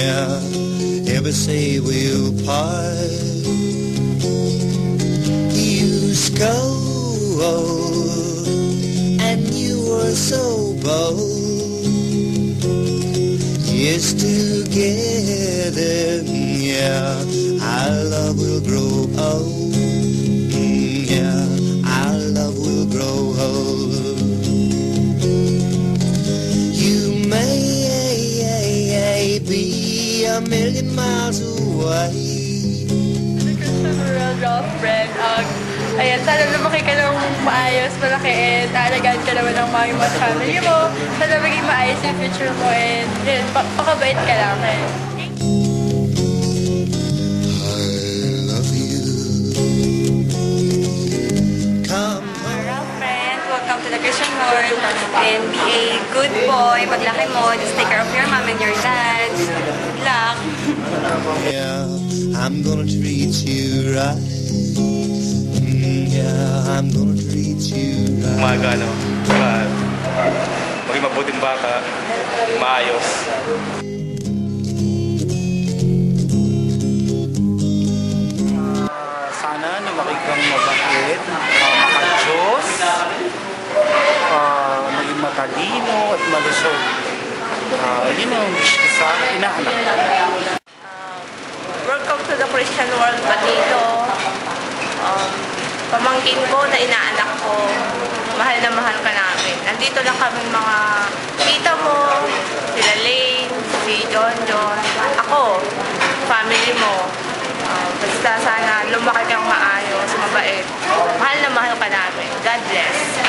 yeah, ever say we'll part. You scold, and you were so bold. Yes, together, yeah, our love will grow old. Yeah, our love will grow old. You may be a million miles away. Rough friend. Ayan, sana lumaki ka ng maayos, malaki, and aalagaan ka naman ng mga mga family mo. Sana maging maayos yung future mo, and yun, pakabait ka lang. Eh. Welcome to the Christian world, and be a good boy. Paglaki mo, just take care of your mom and your dad. Good luck. Yeah, I'm gonna treat you right. Yeah, I'm gonna treat you right. Umaga, no? Maging mabuting bata, maayos. Sana lumaki kang mabait, maka-Diyos, maging matalino at malusog. Yun ang wish ko sa inaanak. Welcome to the Christian world, Patito. Pamangkin ko na inaanak ko, mahal na mahal ka namin. Nandito lang kami mga tita mo, sila Lane, si John, ako, family mo. Basta sana lumaki kang maayos, mabait. Mahal na mahal ka namin. God bless.